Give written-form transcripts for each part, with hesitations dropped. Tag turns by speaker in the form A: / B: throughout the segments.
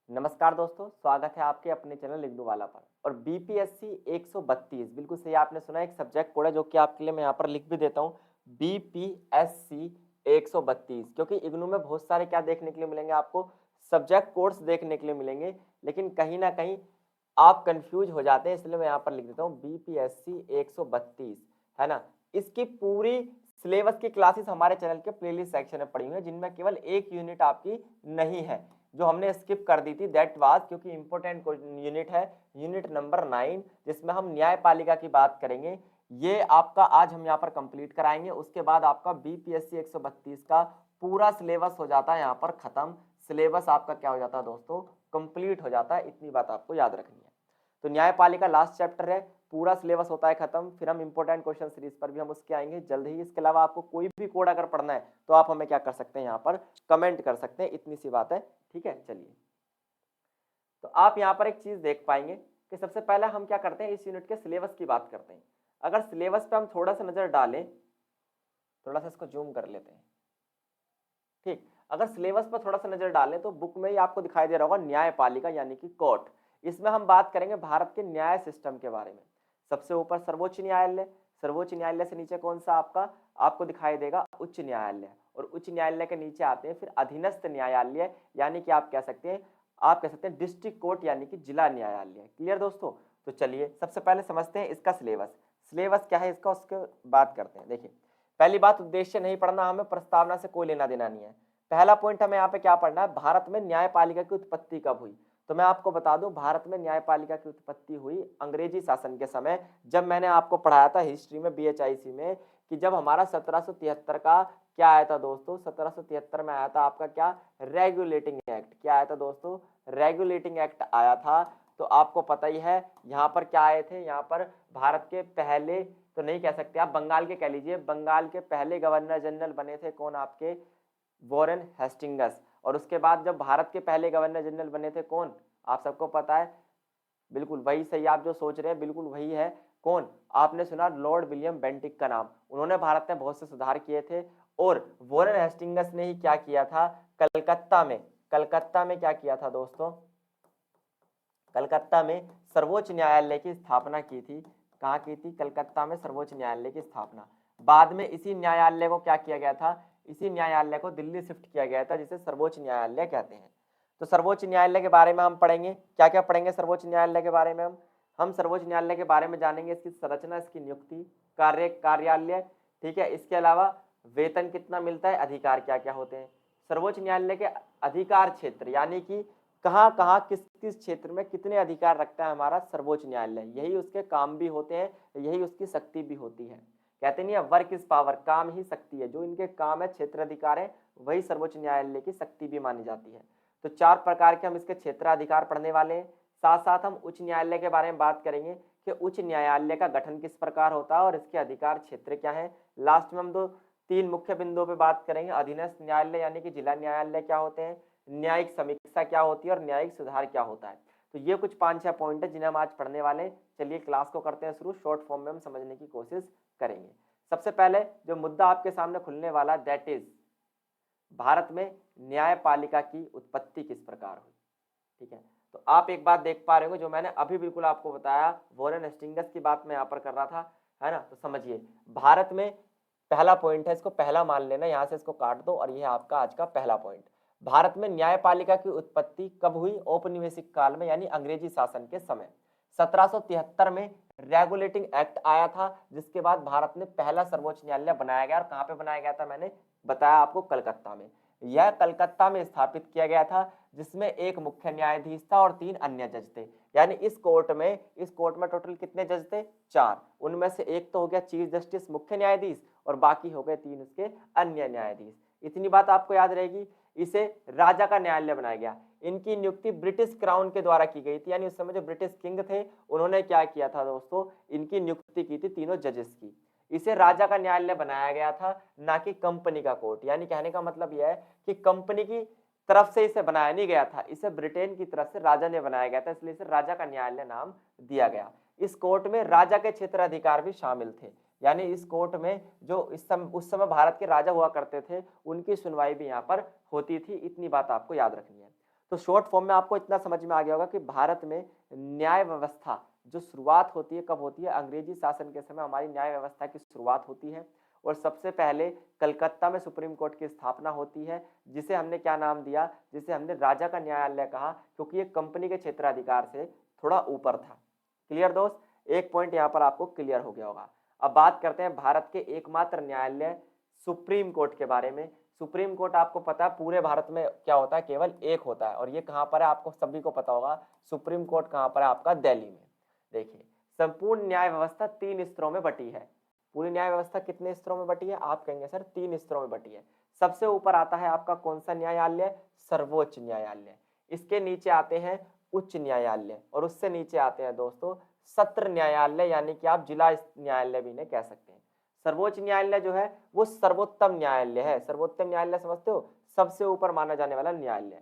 A: नमस्कार दोस्तों, स्वागत है आपके अपने चैनल इग्नू वाला पर। और बीपीएससी 132 बिल्कुल सही आपने सुना, एक सब्जेक्ट कोड है जो कि आपके लिए मैं यहाँ पर लिख भी देता हूँ। बीपीएससी 132, क्योंकि इग्नू में बहुत सारे क्या देखने के लिए मिलेंगे आपको, सब्जेक्ट कोड्स देखने के लिए मिलेंगे, लेकिन कहीं ना कहीं आप कंफ्यूज हो जाते हैं, इसलिए मैं यहाँ पर लिख देता हूँ बीपीएससी 132, है ना। इसकी पूरी सिलेबस की क्लासेस हमारे चैनल के प्लेलिस्ट सेक्शन में पड़ी हुई है, जिनमें केवल एक यूनिट आपकी नहीं है जो हमने स्किप कर दी थी, दैट वाज, क्योंकि इंपॉर्टेंट यूनिट है, यूनिट नंबर 9, जिसमें हम न्यायपालिका की बात करेंगे। ये आपका आज हम यहाँ पर कंप्लीट कराएंगे। उसके बाद आपका बीपीएससी 132 का पूरा सिलेबस हो जाता है यहाँ पर खत्म। सिलेबस आपका क्या हो जाता है दोस्तों, कंप्लीट हो जाता है। इतनी बात आपको याद रखनी है। तो न्यायपालिका लास्ट चैप्टर है, पूरा सिलेबस होता है खत्म। फिर हम इंपॉर्टेंट क्वेश्चन सीरीज पर भी हम उसके आएंगे जल्द ही। इसके अलावा आपको कोई भी कोड अगर पढ़ना है तो आप हमें क्या कर सकते हैं, यहाँ पर कमेंट कर सकते हैं। इतनी सी बात है, ठीक है। चलिए, तो आप यहाँ पर एक चीज देख पाएंगे कि सबसे पहले हम क्या करते हैं, इस यूनिट के सिलेबस की बात करते हैं। अगर सिलेबस पे हम थोड़ा सा नजर डालें, थोड़ा सा इसको जूम कर लेते हैं, ठीक। अगर सिलेबस पर थोड़ा सा नजर डालें तो बुक में ही आपको दिखाई दे रहा होगा न्यायपालिका यानी कि कोर्ट। इसमें हम बात करेंगे भारत के न्याय सिस्टम के बारे में। सबसे ऊपर सर्वोच्च न्यायालय, सर्वोच्च न्यायालय से नीचे कौन सा आपको दिखाई देगा, उच्च न्यायालय। और उच्च न्यायालय के नीचे आते हैं फिर अधीनस्थ न्यायालय, यानी कि आप कह सकते हैं डिस्ट्रिक्ट कोर्ट यानी कि जिला न्यायालय। क्लियर दोस्तों। तो चलिए सबसे पहले समझते हैं इसका सिलेबस। सिलेबस क्या है इसका, उसके बात करते हैं। देखिए, पहली बात, उद्देश्य नहीं पढ़ना हमें, प्रस्तावना से कोई लेना देना नहीं है। पहला पॉइंट हमें यहाँ पे क्या पढ़ना है, भारत में न्यायपालिका की उत्पत्ति कब हुई। तो मैं आपको बता दूं, भारत में न्यायपालिका की उत्पत्ति हुई अंग्रेजी शासन के समय। जब मैंने आपको पढ़ाया था हिस्ट्री में, बीएचआईसी में, कि जब हमारा 1773 का क्या आया था दोस्तों, 1773 में आया था आपका क्या, रेगुलेटिंग एक्ट। क्या आया था दोस्तों, रेगुलेटिंग एक्ट आया था। तो आपको पता ही है यहाँ पर क्या आए थे, यहाँ पर भारत के पहले, तो नहीं कह सकते आप, बंगाल के कह लीजिए, बंगाल के पहले गवर्नर जनरल बने थे कौन, आपके वॉरेन हेस्टिंगस। और उसके बाद जब भारत के पहले गवर्नर जनरल बने थे कौन, आप सबको पता है, बिल्कुल वही सही, आप जो सोच रहे हैं बिल्कुल वही है। कौन, आपने सुना लॉर्ड विलियम बेंटिक का नाम। उन्होंने भारत में बहुत से सुधार किए थे। और वॉरेन हेस्टिंगस ने ही क्या किया था, कलकत्ता में, कलकत्ता में क्या किया था दोस्तों, कलकत्ता में सर्वोच्च न्यायालय की स्थापना की थी। कहाँ की थी, कलकत्ता में सर्वोच्च न्यायालय की स्थापना। बाद में इसी न्यायालय को क्या किया गया था, इसी न्यायालय को दिल्ली शिफ्ट किया गया था, जिसे सर्वोच्च न्यायालय कहते हैं। तो सर्वोच्च न्यायालय के बारे में हम पढ़ेंगे, क्या क्या पढ़ेंगे सर्वोच्च न्यायालय के बारे में हम सर्वोच्च न्यायालय के बारे में जानेंगे, इसकी संरचना, इसकी नियुक्ति, कार्यालय, ठीक है। इसके अलावा वेतन कितना मिलता है, अधिकार क्या क्या होते हैं। सर्वोच्च न्यायालय के अधिकार क्षेत्र, यानी कि कहाँ कहाँ किस किस क्षेत्र में कितने अधिकार रखता है हमारा सर्वोच्च न्यायालय, यही उसके काम भी होते हैं, यही उसकी शक्ति भी होती है। कहते नहीं है, वर्क इज पावर, काम ही शक्ति है। जो इनके काम है, क्षेत्र अधिकार है, वही सर्वोच्च न्यायालय की शक्ति भी मानी जाती है। तो 4 प्रकार के हम इसके क्षेत्राधिकार पढ़ने वाले हैं। साथ साथ हम उच्च न्यायालय के बारे में बात करेंगे कि उच्च न्यायालय का गठन किस प्रकार होता है और इसके अधिकार क्षेत्र क्या है। लास्ट में हम 3 मुख्य बिंदुओं पर बात करेंगे, अधीनस्थ न्यायालय यानी कि जिला न्यायालय क्या होते हैं, न्यायिक समीक्षा क्या होती है और न्यायिक सुधार क्या होता है। तो ये कुछ 5-6 पॉइंट है जिन्हें हम आज पढ़ने वाले हैं। चलिए क्लास को करते हैं शुरू, शॉर्ट फॉर्म में हम समझने की कोशिश करेंगे। सबसे पहले जो मुद्दा आपके सामने खुलने वाला, दैट इज भारत में न्यायपालिका की उत्पत्ति किस प्रकार हुई, ठीक है। तो आप एक बात देख पा रहे हो, जो मैंने अभी बिल्कुल आपको बताया, वॉरेन हेस्टिंगस की बात मैं यहाँ पर कर रहा था, है ना। तो समझिए, भारत में पहला पॉइंट है, इसको पहला मान लेना, यहाँ से इसको काट दो और ये आपका आज का पहला पॉइंट। भारत में न्यायपालिका की उत्पत्ति कब हुई, औपनिवेशिक काल में, यानी अंग्रेजी शासन के समय। 1773 में रेगुलेटिंग एक्ट आया था, जिसके बाद भारत में पहला सर्वोच्च न्यायालय बनाया गया। और कहाँ पे बनाया गया था, मैंने बताया आपको, कलकत्ता में। यह कलकत्ता में स्थापित किया गया था, जिसमें एक मुख्य न्यायाधीश था और 3 अन्य जज थे। यानी इस कोर्ट में टोटल कितने जज थे, 4। उनमें से एक तो हो गया चीफ जस्टिस, मुख्य न्यायाधीश, और बाकी हो गए 3 उसके अन्य न्यायाधीश। इतनी बात आपको याद रहेगी। इसे राजा का न्यायालय बनाया गया। इनकी नियुक्ति ब्रिटिश क्राउन के द्वारा की गई थी, यानी उस समय जो ब्रिटिश किंग थे, उन्होंने क्या किया था दोस्तों, इनकी नियुक्ति की थी तीनों जजेस की। इसे राजा का न्यायालय बनाया गया था, ना कि कंपनी का कोर्ट। यानी कहने का मतलब यह है कि कंपनी की तरफ से इसे बनाया नहीं गया था, इसे ब्रिटेन की तरफ से राजा ने बनाया गया था, इसलिए इसे राजा का न्यायालय नाम दिया गया। इस कोर्ट में राजा के क्षेत्र अधिकार भी शामिल थे, यानी इस कोर्ट में जो उस समय भारत के राजा हुआ करते थे, उनकी सुनवाई भी यहाँ पर होती थी। इतनी बात आपको याद रखनी है। तो शॉर्ट फॉर्म में आपको इतना समझ में आ गया होगा कि भारत में न्याय व्यवस्था जो शुरुआत होती है कब होती है, अंग्रेजी शासन के समय हमारी न्याय व्यवस्था की शुरुआत होती है और सबसे पहले कलकत्ता में सुप्रीम कोर्ट की स्थापना होती है, जिसे हमने क्या नाम दिया, जिसे हमने राजा का न्यायालय कहा, क्योंकि ये कंपनी के क्षेत्राधिकार से थोड़ा ऊपर था। क्लियर दोस्त, एक पॉइंट यहाँ पर आपको क्लियर हो गया होगा। अब बात करते हैं भारत के एकमात्र न्यायालय सुप्रीम कोर्ट के बारे में। सुप्रीम कोर्ट आपको पता है पूरे भारत में क्या होता है, केवल एक होता है, और ये कहाँ पर है आपको सभी को पता होगा। सुप्रीम कोर्ट कहाँ पर है आपका, दिल्ली में। देखिए, संपूर्ण न्याय व्यवस्था 3 स्तरों में बटी है। पूरी न्याय व्यवस्था कितने स्तरों में बटी है, आप कहेंगे सर 3 स्तरों में बटी है। सबसे ऊपर आता है आपका कौन सा न्यायालय, सर्वोच्च न्यायालय। इसके नीचे आते हैं उच्च न्यायालय, और उससे नीचे आते हैं दोस्तों सत्र न्यायालय, यानी कि आप जिला न्यायालय भी इन्हें कह सकते हैं। सर्वोच्च न्यायालय जो है वो सर्वोत्तम न्यायालय है। सर्वोत्तम न्यायालय समझते हो, सबसे ऊपर माना जाने वाला न्यायालय।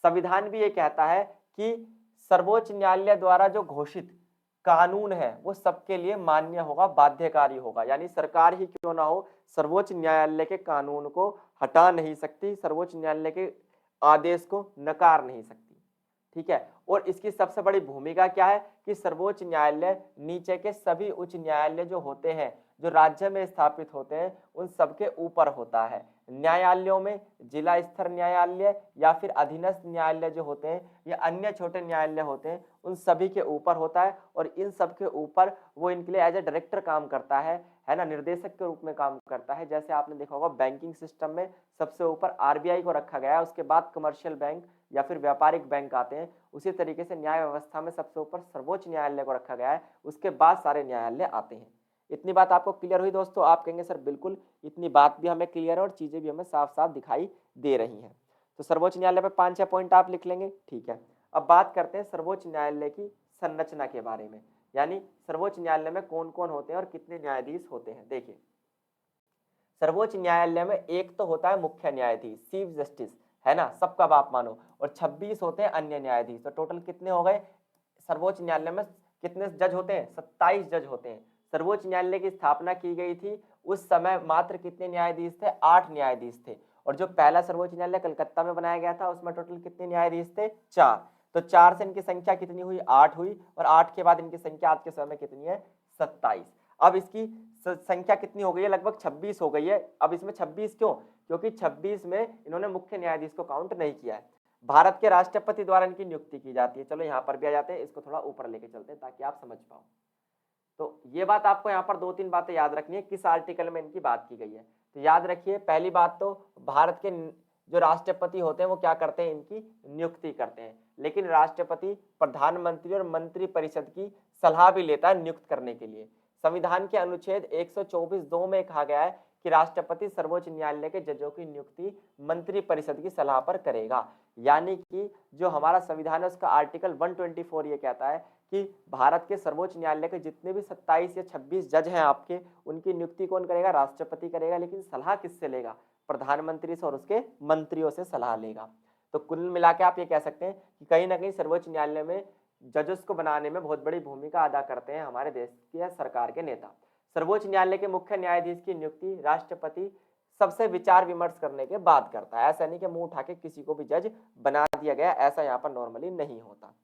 A: संविधान भी ये कहता है कि सर्वोच्च न्यायालय द्वारा जो घोषित कानून है वो सबके लिए मान्य होगा, बाध्यकारी होगा, यानी सरकार ही क्यों ना हो सर्वोच्च न्यायालय के कानून को हटा नहीं सकती, सर्वोच्च न्यायालय के आदेश को नकार नहीं सकती। ठीक है, और इसकी सबसे बड़ी भूमिका क्या है कि सर्वोच्च न्यायालय नीचे के सभी उच्च न्यायालय जो होते हैं, जो राज्य में स्थापित होते हैं, उन सबके ऊपर होता है। न्यायालयों में जिला स्तर न्यायालय या फिर अधीनस्थ न्यायालय जो होते हैं या अन्य छोटे न्यायालय होते हैं, उन सभी के ऊपर होता है, और इन सब के ऊपर वो इनके लिए एज ए डायरेक्टर काम करता है ना, निर्देशक के रूप में काम करता है। जैसे आपने देखा होगा बैंकिंग सिस्टम में सबसे ऊपर आरबीआई को रखा गया है, उसके बाद कमर्शियल बैंक या फिर व्यापारिक बैंक आते हैं। उसी तरीके से न्याय व्यवस्था में सबसे ऊपर सर्वोच्च न्यायालय को रखा गया है, उसके बाद सारे न्यायालय आते हैं। इतनी बात आपको क्लियर हुई दोस्तों? आप कहेंगे सर बिल्कुल, इतनी बात भी हमें क्लियर है और चीजें भी हमें साफ साफ दिखाई दे रही हैं। तो सर्वोच्च न्यायालय पे 5-6 पॉइंट आप लिख लेंगे, ठीक है। अब बात करते हैं सर्वोच्च न्यायालय की संरचना के बारे में, यानी सर्वोच्च न्यायालय में कौन कौन होते हैं और कितने न्यायाधीश होते हैं। देखिए, सर्वोच्च न्यायालय में एक तो होता है मुख्य न्यायाधीश, चीफ जस्टिस, है ना, सबका बाप मानो, और 26 होते हैं अन्य न्यायाधीश। तो टोटल कितने हो गए सर्वोच्च न्यायालय में, कितने जज होते हैं, 27 जज होते हैं। सर्वोच्च न्यायालय की स्थापना की गई थी उस समय मात्र कितने न्यायाधीश थे, 8 न्यायाधीश थे। और जो पहला सर्वोच्च न्यायालय कलकत्ता में बनाया गया था उसमें टोटल कितने न्यायाधीश थे, 4। तो 4 से इनकी संख्या कितनी हुई, 8 हुई, और 8 के बाद इनकी संख्या आज के समय में कितनी है, 27। अब इसकी संख्या कितनी हो गई है, लगभग 26 हो गई है। अब इसमें 26 क्यों, क्योंकि 26 में इन्होंने मुख्य न्यायाधीश को काउंट नहीं किया है। भारत के राष्ट्रपति द्वारा इनकी नियुक्ति की जाती है। चलो यहाँ पर भी आ जाते हैं, इसको थोड़ा ऊपर लेके चलते हैं ताकि आप समझ पाओ। तो ये बात आपको यहाँ पर 2-3 बातें याद रखनी है, किस आर्टिकल में इनकी बात की गई है। तो याद रखिए, पहली बात तो भारत के जो राष्ट्रपति होते हैं वो क्या करते हैं, इनकी नियुक्ति करते हैं, लेकिन राष्ट्रपति प्रधानमंत्री और मंत्री परिषद की सलाह भी लेता है नियुक्त करने के लिए। संविधान के अनुच्छेद 124(2) में कहा गया है कि राष्ट्रपति सर्वोच्च न्यायालय के जजों की नियुक्ति मंत्री परिषद की सलाह पर करेगा। यानी कि जो हमारा संविधान है उसका आर्टिकल 124 ये कहता है कि भारत के सर्वोच्च न्यायालय के जितने भी 27 या 26 जज हैं आपके, उनकी नियुक्ति कौन करेगा, राष्ट्रपति करेगा, लेकिन सलाह किससे लेगा, प्रधानमंत्री से और उसके मंत्रियों से सलाह लेगा। तो कुल मिला के आप ये कह सकते हैं कि कहीं ना कहीं सर्वोच्च न्यायालय में जजेस को बनाने में बहुत बड़ी भूमिका अदा करते हैं हमारे देश की या सरकार के नेता। सर्वोच्च न्यायालय के मुख्य न्यायाधीश की नियुक्ति राष्ट्रपति सबसे विचार विमर्श करने के बाद करता है। ऐसा नहीं कि मुंह उठा के किसी को भी जज बना दिया गया, ऐसा यहाँ पर नॉर्मली नहीं होता।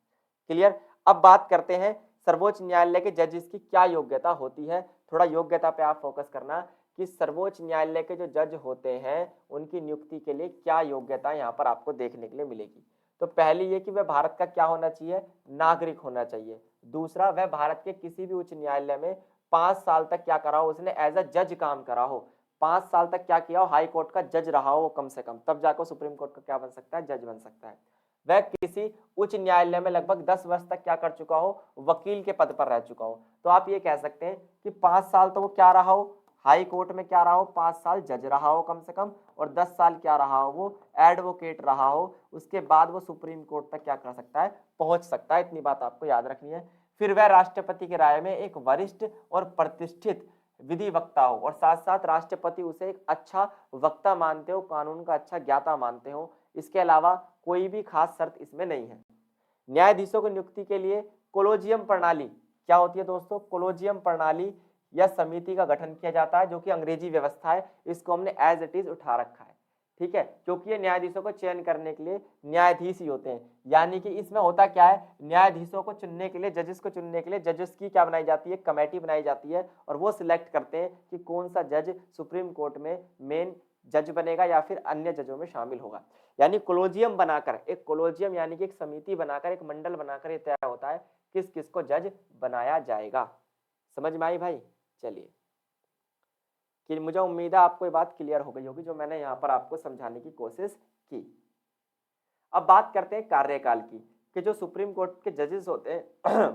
A: क्लियर? अब बात करते हैं सर्वोच्च न्यायालय के जजेस की क्या योग्यता होती है। थोड़ा योग्यता पे आप फोकस करना कि सर्वोच्च न्यायालय के जो जज होते हैं उनकी नियुक्ति के लिए क्या योग्यता यहाँ पर आपको देखने के लिए मिलेगी। तो पहली ये कि वह भारत का क्या होना चाहिए, नागरिक होना चाहिए। दूसरा, वह भारत के किसी भी उच्च न्यायालय में 5 साल तक क्या करा हो, उसने एज अ जज काम करा हो, 5 साल तक क्या किया हो, हाई कोर्ट का जज रहा हो कम से कम, तब जाकर सुप्रीम कोर्ट का क्या बन सकता है, जज बन सकता है। वह किसी उच्च न्यायालय में लगभग 10 वर्ष तक क्या कर चुका हो, वकील के पद पर रह चुका हो। तो आप ये कह सकते हैं कि 5 साल तो वो क्या रहा हो, हाई कोर्ट में क्या रहा हो, 5 साल जज रहा हो कम से कम, और 10 साल क्या रहा हो, वो एडवोकेट रहा हो। उसके बाद वो सुप्रीम कोर्ट तक क्या कर सकता है, पहुंच सकता है। इतनी बात आपको याद रखनी है। फिर वह राष्ट्रपति की राय में एक वरिष्ठ और प्रतिष्ठित विधि वक्ता हो, और साथ साथ राष्ट्रपति उसे एक अच्छा वक्ता मानते हो, कानून का अच्छा ज्ञाता मानते हो। इसके अलावा कोई भी खास शर्त इसमें नहीं है। न्यायाधीशों की नियुक्ति के लिए कोलोजियम प्रणाली क्या होती है दोस्तों, कोलोजियम प्रणाली या समिति का गठन किया जाता है, जो कि अंग्रेजी व्यवस्था है, इसको हमने एज इट इज उठा रखा है। ठीक है, क्योंकि ये न्यायाधीशों को चयन करने के लिए न्यायाधीश ही होते हैं। यानी कि इसमें होता क्या है, न्यायाधीशों को चुनने के लिए, जजेस को चुनने के लिए जजेस की क्या बनाई जाती है, कमेटी बनाई जाती है, और वो सिलेक्ट करते हैं कि कौन सा जज सुप्रीम कोर्ट में मेन जज बनेगा या फिर अन्य जजों में शामिल होगा। यानी कोलोजियम बनाकर, एक कोलोजियम यानी कि एक समिति बनाकर, एक मंडल बनाकर ये तय होता है किस किस को जज बनाया जाएगा। समझ में आई भाई? चलिए, कि मुझे उम्मीद है आपको ये बात क्लियर हो गई होगी जो मैंने यहाँ पर आपको समझाने की कोशिश की। अब बात करते हैं कार्यकाल की, कि जो सुप्रीम कोर्ट के जजेस होते हैं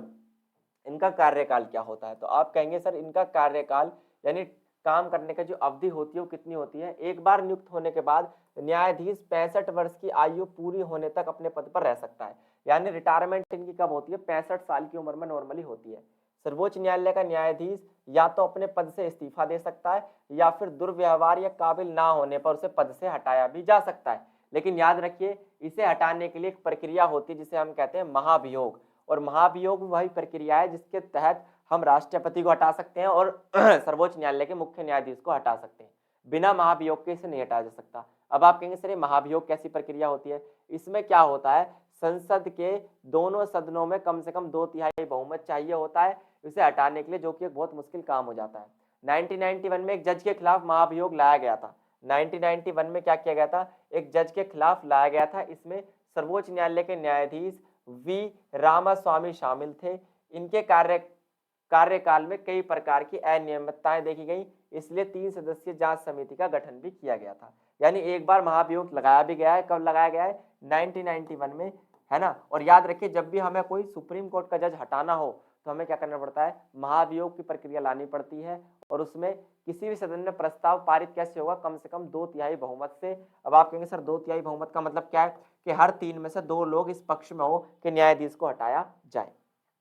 A: इनका कार्यकाल क्या होता है। तो आप कहेंगे सर इनका कार्यकाल यानी काम करने का जो अवधि होती है वो कितनी होती है। एक बार नियुक्त होने के बाद न्यायाधीश 65 वर्ष की आयु पूरी होने तक अपने पद पर रह सकता है। यानी रिटायरमेंट इनकी कब होती है, 65 साल की उम्र में नॉर्मली होती है। सर्वोच्च न्यायालय का न्यायाधीश या तो अपने पद से इस्तीफा दे सकता है या फिर दुर्व्यवहार या काबिल ना होने पर उसे पद से हटाया भी जा सकता है। लेकिन याद रखिए, इसे हटाने के लिए एक प्रक्रिया होती है जिसे हम कहते हैं महाभियोग। और महाभियोग वही प्रक्रिया है जिसके तहत हम राष्ट्रपति को हटा सकते हैं और सर्वोच्च न्यायालय के मुख्य न्यायाधीश को हटा सकते हैं। बिना महाभियोग के इसे नहीं हटाया जा सकता। अब आप कहेंगे सर ये महाभियोग कैसी प्रक्रिया होती है। इसमें क्या होता है, संसद के दोनों सदनों में कम से कम 2/3 बहुमत चाहिए होता है इसे हटाने के लिए, जो कि एक बहुत मुश्किल काम हो जाता है। 1991 में एक जज के खिलाफ महाभियोग लाया गया था। 1991 में क्या किया गया था, एक जज के खिलाफ लाया गया था। इसमें सर्वोच्च न्यायालय के न्यायाधीश वी रामास्वामी शामिल थे। इनके कार्यकाल में कई प्रकार की अनियमितताएं देखी गई, इसलिए 3 सदस्यीय जांच समिति का गठन भी किया गया था। यानी एक बार महाभियोग लगाया भी गया है। कब लगाया गया है, 1991 में, है ना। और याद रखिए, जब भी हमें कोई सुप्रीम कोर्ट का जज हटाना हो तो हमें क्या करना पड़ता है, महाभियोग की प्रक्रिया लानी पड़ती है। और उसमें किसी भी सदन में प्रस्ताव पारित कैसे होगा, कम से कम 2/3 बहुमत से। अब आप कहेंगे सर 2/3 बहुमत का मतलब क्या है, कि हर 3 में से 2 लोग इस पक्ष में हो कि न्यायाधीश को हटाया जाए।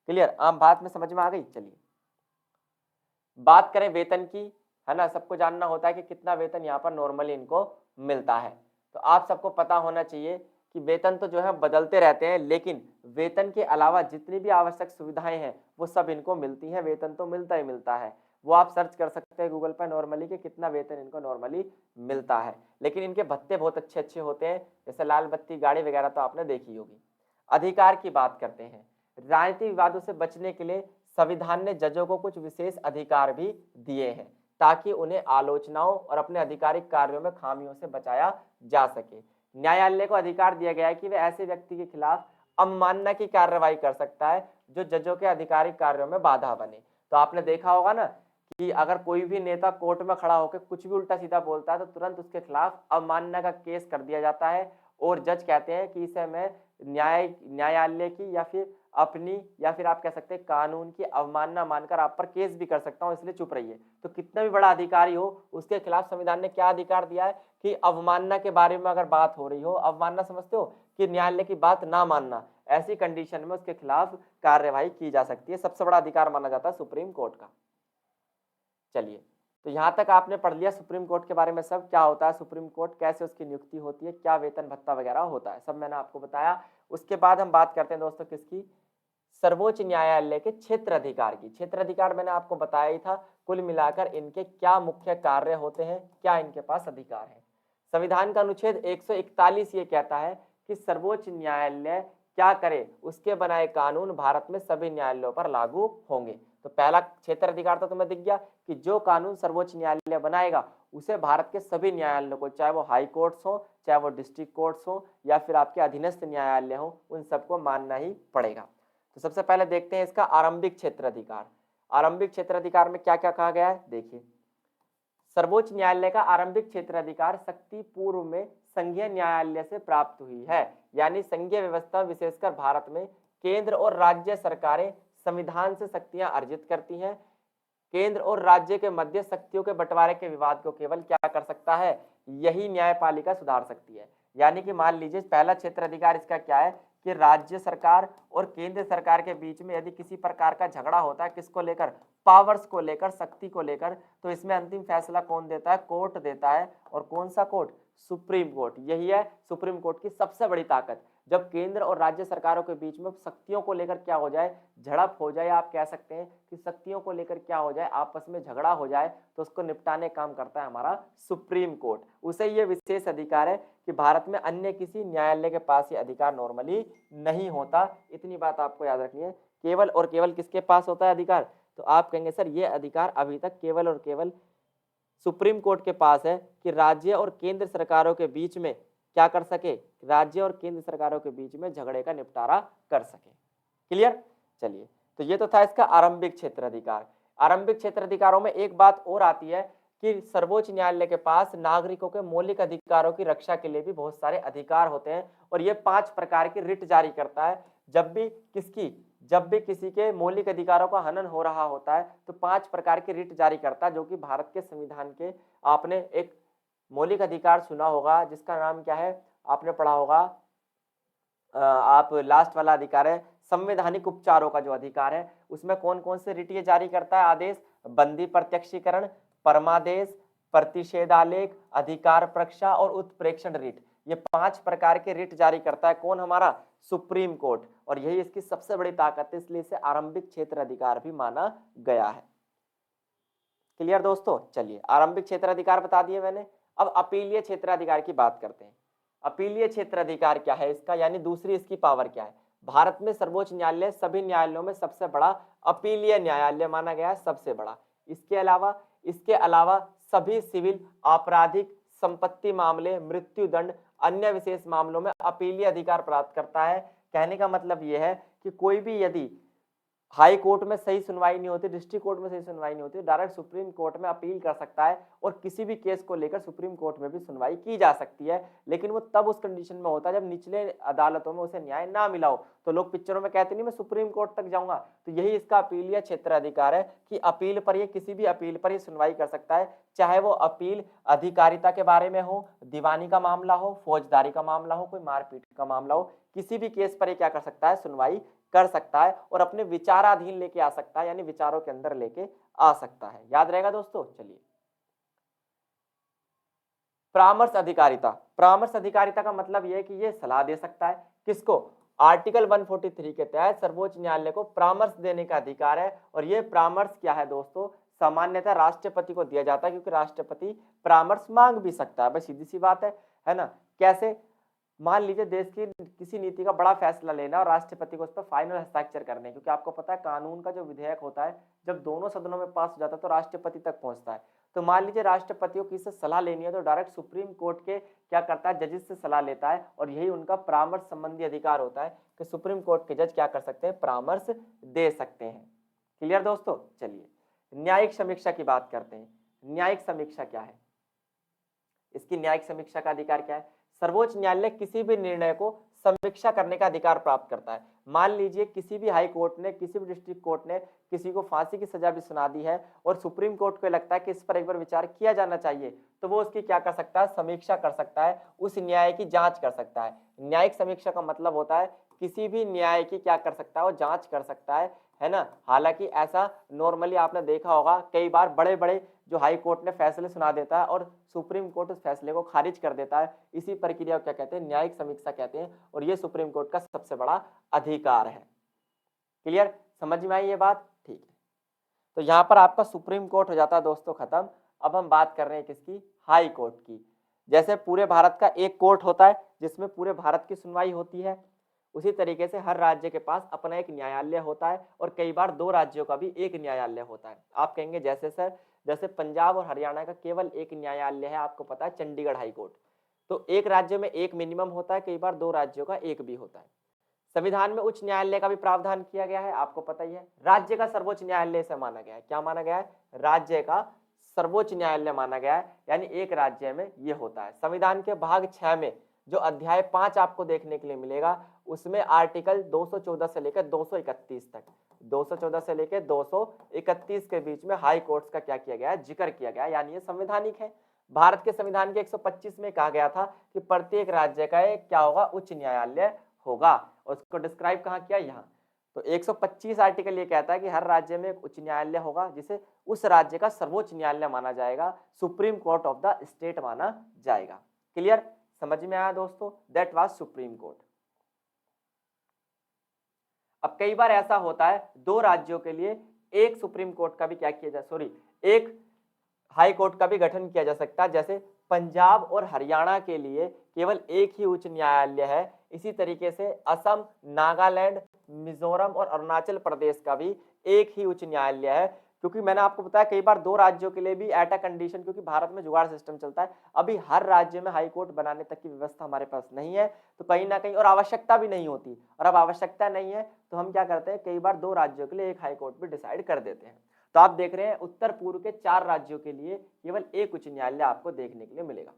A: क्लियर, आम बात में समझ में आ गई। चलिए बात करें वेतन की, है ना। सबको जानना होता है कि कितना वेतन यहाँ पर नॉर्मली इनको मिलता है। तो आप सबको पता होना चाहिए कि वेतन तो जो है बदलते रहते हैं, लेकिन वेतन के अलावा जितनी भी आवश्यक सुविधाएं हैं वो सब इनको मिलती हैं। वेतन तो मिलता ही मिलता है, वो आप सर्च कर सकते हैं गूगल पर नॉर्मली कि कितना वेतन इनको नॉर्मली मिलता है। लेकिन इनके भत्ते बहुत अच्छे अच्छे होते हैं, जैसे लाल बत्ती गाड़ी वगैरह तो आपने देखी होगी। अधिकार की बात करते हैं। राजनीतिक विवादों से बचने के लिए संविधान ने जजों को कुछ विशेष अधिकार भी दिए हैं ताकि उन्हें आलोचनाओं और अपने आधिकारिक कार्यों में खामियों से बचाया जा सके। न्यायालय को अधिकार दिया गया है कि वह ऐसे व्यक्ति के खिलाफ अवमानना की कार्रवाई कर सकता है जो जजों के आधिकारिक कार्यों में बाधा बने। तो आपने देखा होगा ना कि अगर कोई भी नेता कोर्ट में खड़ा होकर कुछ भी उल्टा सीधा बोलता है तो तुरंत उसके खिलाफ अवमानना का केस कर दिया जाता है। और जज कहते हैं कि इसे मैं न्यायालय की या फिर अपनी या फिर आप कह सकते हैं कानून की अवमानना मानकर आप पर केस भी कर सकता हूं, इसलिए चुप रहिए। तो कितना भी बड़ा अधिकारी हो उसके खिलाफ संविधान ने क्या अधिकार दिया है कि अवमानना के बारे में अगर बात हो रही हो, अवमानना समझते हो कि न्यायालय की बात ना मानना, ऐसी कंडीशन में उसके खिलाफ कार्यवाही की जा सकती है। सबसे बड़ा अधिकार माना जाता है सुप्रीम कोर्ट का। चलिए, तो यहां तक आपने पढ़ लिया सुप्रीम कोर्ट के बारे में, सब क्या होता है सुप्रीम कोर्ट, कैसे उसकी नियुक्ति होती है, क्या वेतन भत्ता वगैरह होता है, सब मैंने आपको बताया। उसके बाद हम बात करते हैं दोस्तों किसकी, सर्वोच्च न्यायालय के क्षेत्र अधिकार की। क्षेत्र अधिकार मैंने आपको बताया ही था। कुल मिलाकर इनके क्या मुख्य कार्य होते हैं, क्या इनके पास अधिकार है। संविधान का अनुच्छेद 141 ये कहता है कि सर्वोच्च न्यायालय क्या करे, उसके बनाए कानून भारत में सभी न्यायालयों पर लागू होंगे। तो पहला क्षेत्र अधिकार तो तुम्हें दिख गया कि जो कानून सर्वोच्च न्यायालय बनाएगा उसे भारत के सभी न्यायालयों को, चाहे वो हाई कोर्ट्स हो, चाहे वो डिस्ट्रिक्ट कोर्ट्स हो या फिर आपके अधीनस्थ न्यायालय हो, उन सबको मानना ही पड़ेगा। तो सबसे पहले देखते हैं इसका आरंभिक क्षेत्र अधिकार। आरंभिक क्षेत्र अधिकार में क्या क्या कहा गया है, देखिए। सर्वोच्च न्यायालय का आरंभिक क्षेत्र अधिकार शक्ति पूर्व में संघीय न्यायालय से प्राप्त हुई है। यानी संघीय व्यवस्था विशेषकर भारत में केंद्र और राज्य सरकारें संविधान से शक्तियां अर्जित करती हैं। केंद्र और राज्य के मध्य शक्तियों के बंटवारे के विवाद को केवल क्या कर सकता है, यही न्यायपालिका सुधार सकती है। यानी कि मान लीजिए पहला क्षेत्र अधिकार इसका क्या है कि राज्य सरकार और केंद्र सरकार के बीच में यदि किसी प्रकार का झगड़ा होता है, किसको लेकर, पावर्स को लेकर, शक्ति को लेकर, तो इसमें अंतिम फैसला कौन देता है, कोर्ट देता है। और कौन सा कोर्ट, सुप्रीम कोर्ट। यही है सुप्रीम कोर्ट की सबसे बड़ी ताकत। जब केंद्र और राज्य सरकारों के बीच में शक्तियों को लेकर क्या हो जाए, झड़प हो जाए, आप कह सकते हैं कि शक्तियों को लेकर क्या हो जाए, आपस में झगड़ा हो जाए, तो उसको निपटाने काम करता है हमारा सुप्रीम कोर्ट। उसे ये विशेष अधिकार है कि भारत में अन्य किसी न्यायालय के पास ये अधिकार नॉर्मली नहीं होता। इतनी बात आपको याद रखनी है। केवल और केवल किसके पास होता है अधिकार, तो आप कहेंगे सर ये अधिकार अभी तक केवल और केवल सुप्रीम कोर्ट के पास है कि राज्य और केंद्र सरकारों के बीच में क्या कर सके, राज्य और केंद्र सरकारों के बीच में झगड़े का निपटारा कर सके। क्लियर। चलिए, तो ये तो था इसका आरंभिक क्षेत्र अधिकार। आरंभिक क्षेत्र अधिकारों में एक बात और आती है कि सर्वोच्च न्यायालय के पास नागरिकों के मौलिक अधिकारों की रक्षा के लिए भी बहुत सारे अधिकार होते हैं और ये 5 प्रकार की रिट जारी करता है। जब भी किसी के मौलिक अधिकारों का हनन हो रहा होता है तो 5 प्रकार की रिट जारी करता है, जो कि भारत के संविधान के, आपने एक मौलिक अधिकार सुना होगा जिसका नाम क्या है, आपने पढ़ा होगा, आप लास्ट वाला अधिकार है संवैधानिक उपचारों का जो अधिकार है, उसमें कौन कौन से रिट ये जारी करता है, आदेश, बंदी प्रत्यक्षीकरण, परमादेश, प्रतिषेधालेख, अधिकार प्रक्षा और उत्प्रेक्षण रिट। ये 5 प्रकार के रिट जारी करता है कौन, हमारा सुप्रीम कोर्ट, और यही इसकी सबसे बड़ी ताकत है, इसलिए इसे आरंभिक क्षेत्र अधिकार भी माना गया है। क्लियर दोस्तों। चलिए, आरंभिक क्षेत्र अधिकार बता दिए मैंने। अब अपीलीय क्षेत्र अधिकार की बात करते हैं। अपीलीय क्षेत्र अधिकार क्या है इसका, यानी दूसरी इसकी पावर क्या है। भारत में सर्वोच्च न्यायालय सभी न्यायालयों में सबसे बड़ा अपीलीय न्यायालय माना गया है, सबसे बड़ा। इसके अलावा सभी सिविल, आपराधिक, संपत्ति मामले, मृत्युदंड, अन्य विशेष मामलों में अपीलीय अधिकार प्राप्त करता है। कहने का मतलब यह है कि कोई भी यदि हाई कोर्ट में सही सुनवाई नहीं होती, डिस्ट्रिक्ट कोर्ट में सही सुनवाई नहीं होती, डायरेक्ट सुप्रीम कोर्ट में अपील कर सकता है और किसी भी केस को लेकर सुप्रीम कोर्ट में भी सुनवाई की जा सकती है। लेकिन वो तब उस कंडीशन में होता है जब निचले अदालतों में उसे न्याय ना मिला हो। तो लोग पिक्चरों में कहते नहीं मैं सुप्रीम कोर्ट तक जाऊंगा, तो यही इसका अपीलीय क्षेत्र अधिकार है कि अपील पर, ये किसी भी अपील पर ये सुनवाई कर सकता है, चाहे वो अपील अधिकारिता के बारे में हो, दीवानी का मामला हो, फौजदारी का मामला हो, कोई मारपीट का मामला हो, किसी भी केस पर ये क्या कर सकता है, सुनवाई कर सकता है और अपने विचाराधीन लेके आ सकता है, यानी विचारों के अंदर लेके आ सकता है। याद रहेगा दोस्तों। चलिए, परामर्श अधिकारिता। परामर्श अधिकारिता का मतलब यह है कि ये सलाह दे सकता है, किसको, आर्टिकल 143 के तहत सर्वोच्च न्यायालय को परामर्श देने का अधिकार है। और ये परामर्श क्या है दोस्तों, सामान्यतः राष्ट्रपति को दिया जाता है, क्योंकि राष्ट्रपति परामर्श मांग भी सकता है। बस सीधी सी बात है ना। कैसे, मान लीजिए देश की किसी नीति का बड़ा फैसला लेना और राष्ट्रपति को उस पर फाइनल हस्ताक्षर करने, क्योंकि आपको पता है कानून का जो विधेयक होता है जब दोनों सदनों में पास हो जाता है तो राष्ट्रपति तक पहुंचता है। तो मान लीजिए राष्ट्रपति को किसी से सलाह लेनी है तो डायरेक्ट सुप्रीम कोर्ट के क्या करता है, जजेस से सलाह लेता है, और यही उनका परामर्श संबंधी अधिकार होता है कि सुप्रीम कोर्ट के जज क्या कर सकते हैं, परामर्श दे सकते हैं। क्लियर दोस्तों। चलिए, न्यायिक समीक्षा की बात करते हैं। न्यायिक समीक्षा क्या है, इसकी न्यायिक समीक्षा का अधिकार क्या है। सर्वोच्च न्यायालय किसी भी निर्णय को समीक्षा करने का अधिकार प्राप्त करता है। मान लीजिए किसी भी हाई कोर्ट ने, किसी भी डिस्ट्रिक्ट कोर्ट ने किसी को फांसी की सजा भी सुना दी है और सुप्रीम कोर्ट को लगता है कि इस पर एक बार विचार किया जाना चाहिए, तो वो उसकी क्या कर सकता है, समीक्षा कर सकता है, उस न्याय की जांच कर सकता है। न्यायिक समीक्षा का मतलब होता है किसी भी न्याय की क्या कर सकता है, वो जांच कर सकता है ना। हालांकि ऐसा नॉर्मली आपने देखा होगा कई बार बड़े बड़े जो हाई कोर्ट ने फैसले सुना देता है और सुप्रीम कोर्ट उस फैसले को खारिज कर देता है, इसी प्रक्रिया को क्या कहते हैं, न्यायिक समीक्षा कहते हैं, और ये सुप्रीम कोर्ट का सबसे बड़ा अधिकार है। क्लियर, समझ में आई ये बात। ठीक है, तो यहाँ पर आपका सुप्रीम कोर्ट हो जाता है दोस्तों खत्म। अब हम बात कर रहे हैं किसकी, हाई कोर्ट की। जैसे पूरे भारत का एक कोर्ट होता है जिसमें पूरे भारत की सुनवाई होती है, उसी तरीके से हर राज्य के पास अपना एक न्यायालय होता है और कई बार 2 राज्यों का भी एक न्यायालय होता है। आप कहेंगे जैसे सर, जैसे पंजाब और हरियाणा का केवल एक न्यायालय है, आपको पता है चंडीगढ़ हाई कोर्ट, तो एक राज्य में एक मिनिमम होता है, कई बार 2 राज्यों का एक भी होता है। संविधान में उच्च न्यायालय का भी प्रावधान किया गया है, आपको पता ही है। राज्य का सर्वोच्च न्यायालय से माना गया है, क्या माना गया है, राज्य का सर्वोच्च न्यायालय माना गया है, यानी एक राज्य में ये होता है। संविधान के भाग 6 में जो अध्याय 5 आपको देखने के लिए मिलेगा, उसमें आर्टिकल 214 से लेकर 231 तक, 214 से लेकर 231 के बीच में हाई कोर्ट्स का क्या किया गया है, जिक्र किया गया है, यानी ये संवैधानिक है। भारत के संविधान के 125 में कहा गया था कि प्रत्येक राज्य का एक क्या होगा, उच्च न्यायालय होगा, और उसको डिस्क्राइब कहाँ किया, यहाँ। तो 125 आर्टिकल ये कहता है कि हर राज्य में एक उच्च न्यायालय होगा जिसे उस राज्य का सर्वोच्च न्यायालय माना जाएगा, supreme court of the state माना जाएगा। क्लियर, समझ में आया दोस्तों, दैट वाज सुप्रीम कोर्ट। अब कई बार ऐसा होता है दो राज्यों के लिए एक सुप्रीम कोर्ट का भी क्या किया जा सॉरी एक हाई कोर्ट का भी गठन किया जा सकता है, जैसे पंजाब और हरियाणा के लिए केवल एक ही उच्च न्यायालय है, इसी तरीके से असम, नागालैंड, मिजोरम और अरुणाचल प्रदेश का भी एक ही उच्च न्यायालय है। क्योंकि मैंने आपको बताया कई बार दो राज्यों के लिए भी एट अ कंडीशन, क्योंकि भारत में जुगाड़ सिस्टम चलता है, अभी हर राज्य में हाई कोर्ट बनाने तक की व्यवस्था हमारे पास नहीं है, तो कहीं ना कहीं और आवश्यकता भी नहीं होती, और अब आवश्यकता नहीं है तो हम क्या करते हैं, कई बार दो राज्यों के लिए एक हाई कोर्ट भी डिसाइड कर देते हैं। तो आप देख रहे हैं उत्तर पूर्व के 4 राज्यों के लिए केवल एक उच्च न्यायालय आपको देखने के लिए मिलेगा।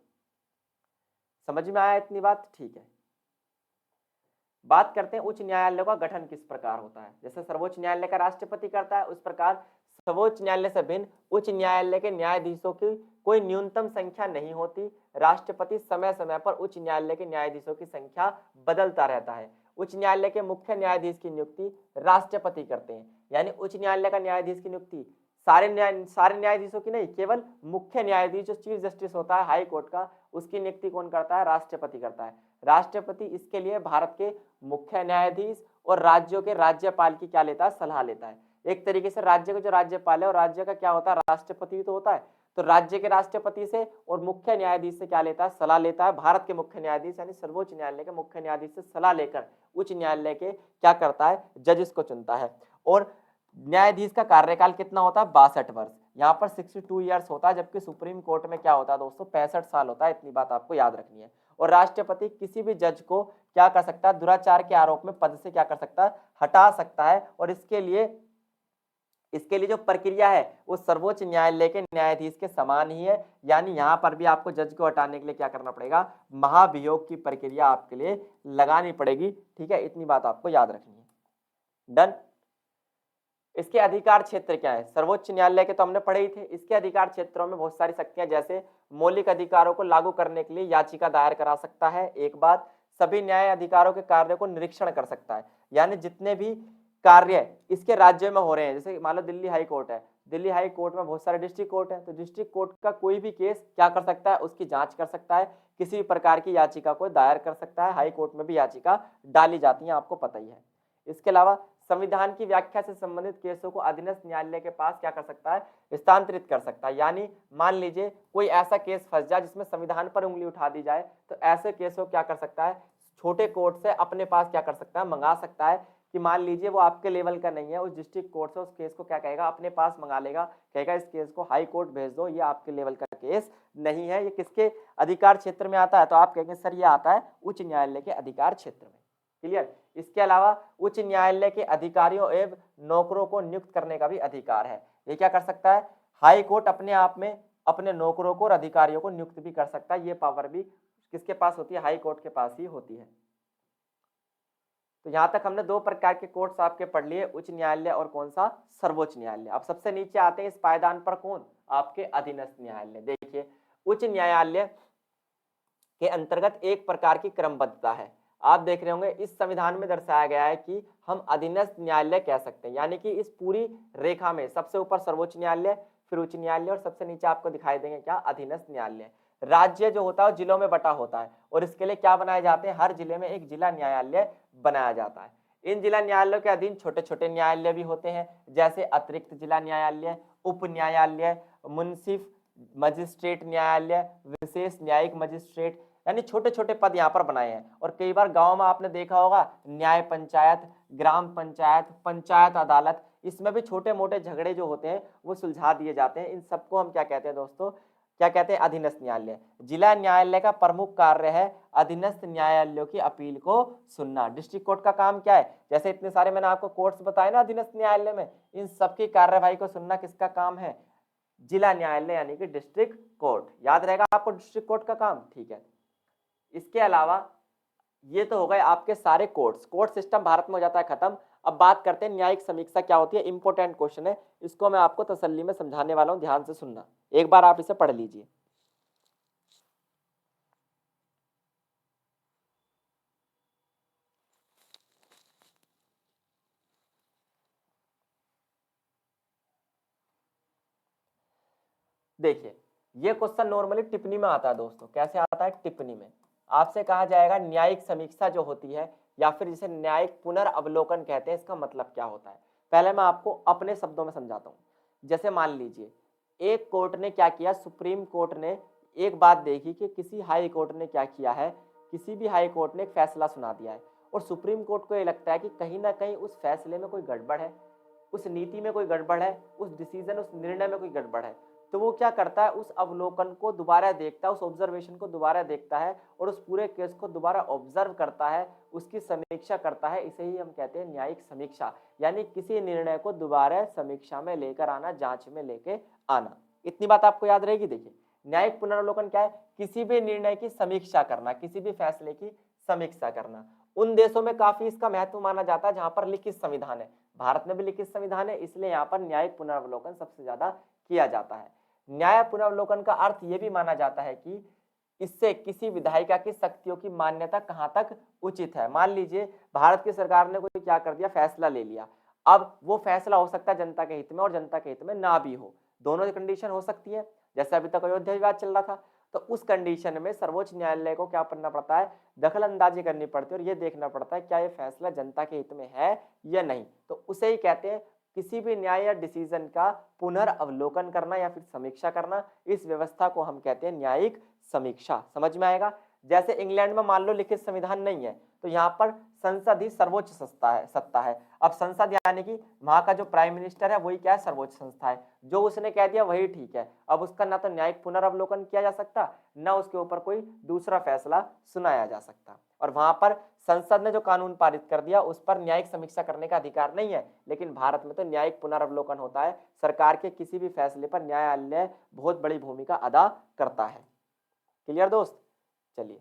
A: समझ में आया इतनी बात, ठीक है। बात करते हैं उच्च न्यायालय का गठन किस प्रकार होता है। जैसे सर्वोच्च न्यायालय का राष्ट्रपति करता है, उस प्रकार सर्वोच्च न्यायालय से भिन्न उच्च न्यायालय के न्यायाधीशों की कोई न्यूनतम संख्या नहीं होती। राष्ट्रपति समय समय पर उच्च न्यायालय के न्यायाधीशों की संख्या बदलता रहता है। उच्च न्यायालय के मुख्य न्यायाधीश की नियुक्ति राष्ट्रपति करते हैं, यानी उच्च न्यायालय का न्यायाधीश की नियुक्ति सारे न्यायाधीशों की नहीं, केवल मुख्य न्यायाधीश जो चीफ जस्टिस होता है हाई कोर्ट का, उसकी नियुक्ति कौन करता है, राष्ट्रपति करता है। राष्ट्रपति इसके लिए भारत के मुख्य न्यायाधीश और राज्यों के राज्यपाल की क्या लेता है, सलाह लेता है। एक तरीके से राज्य का जो राज्यपाल है और राज्य का क्या होता है, राष्ट्रपति तो होता है, तो राज्य के राष्ट्रपति से और मुख्य न्यायाधीश से क्या लेता है, सलाह लेता है। भारत के मुख्य न्यायाधीश यानी सर्वोच्च न्यायालय के मुख्य न्यायाधीश से सलाह लेकर उच्च न्यायालय के क्या करता है, जजेस को चुनता है। और न्यायाधीश का कार्यकाल कितना होता है, 62 वर्ष, यहाँ पर 62 ईयर्स होता है, जबकि सुप्रीम कोर्ट में क्या होता है दोस्तों, 65 साल होता है। इतनी बात आपको याद रखनी है। और राष्ट्रपति किसी भी जज को क्या कर सकता है, दुराचार के आरोप में पद से क्या कर सकता है, हटा सकता है। और इसके लिए जो प्रक्रिया है वो सर्वोच्च न्यायालय के न्यायाधीश के समान ही है, यानी यहाँ पर भी आपको जज को हटाने के लिए क्या करना पड़ेगा, महाभियोग की प्रक्रिया आपके लिए लगानी पड़ेगी। ठीक है, इतनी बात आपको याद रखनी है। डन। इसके अधिकार क्षेत्र क्या है, सर्वोच्च न्यायालय के तो हमने पढ़े ही थे। इसके अधिकार क्षेत्रों में बहुत सारी शक्तियां, जैसे मौलिक अधिकारों को लागू करने के लिए याचिका दायर करा सकता है, एक बात, सभी न्याय अधिकारों के कार्यों को निरीक्षण कर सकता है, यानी जितने भी कार्य इसके राज्य में हो रहे हैं, जैसे मान लो दिल्ली हाई कोर्ट है, दिल्ली हाई कोर्ट में बहुत सारे डिस्ट्रिक्ट कोर्ट है, तो डिस्ट्रिक्ट कोर्ट का कोई भी केस क्या कर सकता है, उसकी जांच कर सकता है, किसी भी प्रकार की याचिका को दायर कर सकता है। हाई कोर्ट में भी याचिका डाली जाती है, आपको पता ही है। इसके अलावा संविधान की व्याख्या से संबंधित केसों को अधीनस्थ न्यायालय के पास क्या कर सकता है, स्थानांतरित कर सकता है। यानी मान लीजिए कोई ऐसा केस फंस जाए जिसमें संविधान पर उंगली उठा दी जाए, तो ऐसे केसों क्या कर सकता है, छोटे कोर्ट से अपने पास क्या कर सकता है, मंगा सकता है। कि मान लीजिए वो आपके लेवल का नहीं है, उस डिस्ट्रिक्ट कोर्ट से उस केस को क्या कहेगा, अपने पास मंगा लेगा, कहेगा इस केस को हाई कोर्ट भेज दो, ये आपके लेवल का केस नहीं है। ये किसके अधिकार क्षेत्र में आता है, तो आप कहेंगे सर ये आता है उच्च न्यायालय के अधिकार क्षेत्र में। क्लियर। इसके अलावा उच्च न्यायालय के अधिकारियों एवं नौकरों को नियुक्त करने का भी अधिकार है। ये क्या कर सकता है, हाई कोर्ट अपने आप में अपने नौकरों को और अधिकारियों को नियुक्त भी कर सकता है। ये पावर भी किसके पास होती है, हाई कोर्ट के पास ही होती है। तो यहां तक हमने दो प्रकार के कोर्ट्स आपके पढ़ लिए, उच्च न्यायालय और कौन सा, सर्वोच्च न्यायालय। अब सबसे नीचे आते हैं इस पायदान पर, कौन, आपके अधीनस्थ न्यायालय। देखिए उच्च न्यायालय के अंतर्गत एक प्रकार की क्रमबद्धता है। आप देख रहे होंगे इस संविधान में दर्शाया गया है कि हम अधीनस्थ न्यायालय कह सकते हैं, यानी कि इस पूरी रेखा में सबसे ऊपर सर्वोच्च न्यायालय, फिर उच्च न्यायालय और सबसे नीचे आपको दिखाई देंगे क्या, अधीनस्थ न्यायालय। राज्य जो होता है जिलों में बटा होता है और इसके लिए क्या बनाए जाते हैं, हर जिले में एक जिला न्यायालय बनाया जाता है। इन जिला न्यायालयों के अधीन छोटे छोटे न्यायालय भी होते हैं, जैसे अतिरिक्त जिला न्यायालय, उप न्यायालय, मुंसिफ मजिस्ट्रेट न्यायालय, विशेष न्यायिक मजिस्ट्रेट, यानी छोटे छोटे पद यहाँ पर बनाए हैं। और कई बार गांव में आपने देखा होगा न्याय पंचायत, ग्राम पंचायत, पंचायत अदालत, इसमें भी छोटे मोटे झगड़े जो होते हैं वो सुलझा दिए जाते हैं। इन सबको हम क्या कहते हैं दोस्तों, क्या कहते हैं, अधीनस्थ न्यायालय। जिला न्यायालय का प्रमुख कार्य है अधीनस्थ न्यायालयों की अपील को सुनना। डिस्ट्रिक्ट कोर्ट का काम क्या है, जैसे इतने सारे मैंने आपको कोर्ट्स बताए ना अधीनस्थ न्यायालय में, इन सबकी कार्यवाही को सुनना किसका काम है, जिला न्यायालय यानी कि डिस्ट्रिक्ट कोर्ट। याद रहेगा आपको डिस्ट्रिक्ट कोर्ट का काम, ठीक है। इसके अलावा ये तो हो गए आपके सारे कोर्ट्स, कोर्ट सिस्टम भारत में हो जाता है खत्म। अब बात करते हैं न्यायिक समीक्षा क्या होती है, इंपॉर्टेंट क्वेश्चन है, इसको मैं आपको तसल्ली में समझाने वाला हूं, ध्यान से सुनना, एक बार आप इसे पढ़ लीजिए। देखिए ये क्वेश्चन नॉर्मली टिप्पणी में आता है दोस्तों। कैसे आता है? टिप्पणी में आपसे कहा जाएगा न्यायिक समीक्षा जो होती है या फिर जिसे न्यायिक पुनर्वलोकन कहते हैं, इसका मतलब क्या होता है। पहले मैं आपको अपने शब्दों में समझाता हूँ। जैसे मान लीजिए एक कोर्ट ने क्या किया, सुप्रीम कोर्ट ने एक बात देखी कि किसी हाई कोर्ट ने क्या किया है, किसी भी हाई कोर्ट ने एक फैसला सुना दिया है और सुप्रीम कोर्ट को ये लगता है कि कहीं ना कहीं उस फैसले में कोई गड़बड़ है, उस नीति में कोई गड़बड़ है, उस डिसीजन उस निर्णय में कोई गड़बड़ है। तो वो क्या करता है, उस अवलोकन को दोबारा देखता है, उस ऑब्जर्वेशन को दोबारा देखता है और उस पूरे केस को दोबारा ऑब्जर्व करता है, उसकी समीक्षा करता है। इसे ही हम कहते हैं न्यायिक समीक्षा, यानी किसी निर्णय को दोबारा समीक्षा में लेकर आना, जांच में लेके आना। इतनी बात आपको याद रहेगी। देखिए न्यायिक पुनर्वलोकन क्या है? किसी भी निर्णय की समीक्षा करना, किसी भी फैसले की समीक्षा करना। उन देशों में काफी इसका महत्व माना जाता है जहां पर लिखित संविधान है। भारत में भी लिखित संविधान है, इसलिए यहाँ पर न्यायिक पुनर्वलोकन सबसे ज्यादा किया जाता है। न्याय पुनर्वलोकन का अर्थ यह भी माना जाता है कि इससे किसी विधायिका की शक्तियों की मान्यता कहां तक उचित है। मान लीजिए भारत की सरकार ने कोई क्या कर दिया, फैसला ले लिया। अब वो फैसला हो सकता है जनता के हित में और जनता के हित में ना भी हो, दोनों कंडीशन हो सकती है। जैसे अभी तक अयोध्या विवाद चल रहा था, तो उस कंडीशन में सर्वोच्च न्यायालय को क्या करना पड़ता है, दखल अंदाजी करनी पड़ती है और ये देखना पड़ता है क्या ये फैसला जनता के हित में है या नहीं। तो उसे ही कहते हैं किसी भी न्याय या डिसीजन का पुनर्वलोकन करना या फिर समीक्षा करना। इस व्यवस्था को हम कहते हैं न्यायिक समीक्षा। समझ में आएगा? जैसे इंग्लैंड में मान लो लिखित संविधान नहीं है, तो यहाँ पर संसद ही सर्वोच्च सत्ता है। अब संसद यानी कि वहां का जो प्राइम मिनिस्टर है वही क्या है, सर्वोच्च संस्था है। जो उसने कह दिया वही ठीक है। अब उसका ना तो न्यायिक पुनर्वलोकन किया जा सकता, ना उसके ऊपर कोई दूसरा फैसला सुनाया जा सकता। और वहां पर संसद ने जो कानून पारित कर दिया उस पर न्यायिक समीक्षा करने का अधिकार नहीं है। लेकिन भारत में तो न्यायिक पुनर्वलोकन होता है। सरकार के किसी भी फैसले पर न्यायालय बहुत बड़ी भूमिका अदा करता है। क्लियर दोस्त? चलिए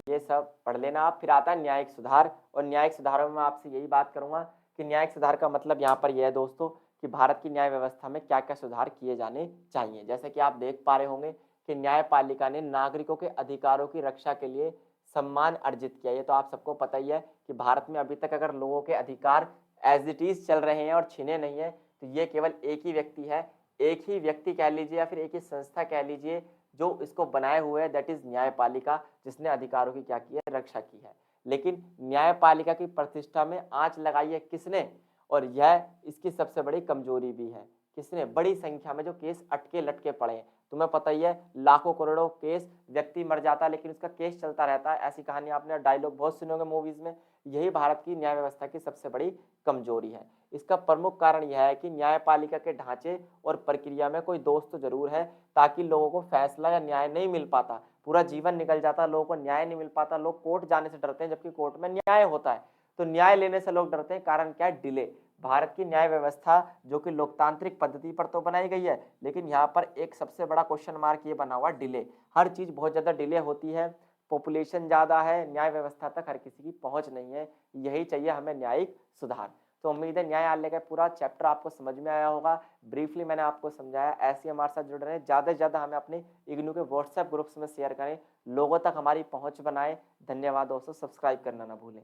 A: ये सब पढ़ लेना आप। फिर आता है न्यायिक सुधार, और न्यायिक सुधारों में मैं आपसे यही बात करूंगा कि न्यायिक सुधार का मतलब यहाँ पर यह है दोस्तों कि भारत की न्याय व्यवस्था में क्या क्या सुधार किए जाने चाहिए। जैसे कि आप देख पा रहे होंगे कि न्यायपालिका ने नागरिकों के अधिकारों की रक्षा के लिए सम्मान अर्जित किया। ये तो आप सबको पता ही है कि भारत में अभी तक अगर लोगों के अधिकार एज इट इज चल रहे हैं और छीने नहीं है, तो ये केवल एक ही व्यक्ति है, एक ही व्यक्ति कह लीजिए या फिर एक ही संस्था कह लीजिए जो इसको बनाए हुए है, दैट इज न्यायपालिका, जिसने अधिकारों की क्या की है, रक्षा की है। लेकिन न्यायपालिका की प्रतिष्ठा में आंच लगाई है किसने? और यह इसकी सबसे बड़ी कमजोरी भी है। किसने? बड़ी संख्या में जो केस अटके लटके पड़े हैं। तुम्हें पता ही है लाखों करोड़ों केस, व्यक्ति मर जाता है लेकिन उसका केस चलता रहता है। ऐसी कहानी आपने डायलॉग बहुत सुने होंगे मूवीज में। यही भारत की न्याय व्यवस्था की सबसे बड़ी कमजोरी है। इसका प्रमुख कारण यह है कि न्यायपालिका के ढांचे और प्रक्रिया में कोई दोष तो जरूर है, ताकि लोगों को फैसला या न्याय नहीं मिल पाता, पूरा जीवन निकल जाता, लोगों को न्याय नहीं मिल पाता। लोग कोर्ट जाने से डरते हैं जबकि कोर्ट में न्याय होता है। तो न्याय लेने से लोग डरते हैं, कारण क्या है? डिले। भारत की न्याय व्यवस्था जो कि लोकतांत्रिक पद्धति पर तो बनाई गई है, लेकिन यहाँ पर एक सबसे बड़ा क्वेश्चन मार्क ये बना हुआ, डिले। हर चीज बहुत ज्यादा डिले होती है, पॉपुलेशन ज्यादा है, न्याय व्यवस्था तक हर किसी की पहुंच नहीं है। यही चाहिए हमें न्यायिक सुधार। तो उम्मीद है न्यायालय का पूरा चैप्टर आपको समझ में आया होगा। ब्रीफली मैंने आपको समझाया। ऐसे हमारे साथ जुड़ रहे हैं, ज़्यादा से ज़्यादा हमें अपने इग्नू के व्हाट्सएप ग्रुप्स में शेयर करें, लोगों तक हमारी पहुंच बनाएं। धन्यवाद दोस्तों, सब्सक्राइब करना ना भूलें।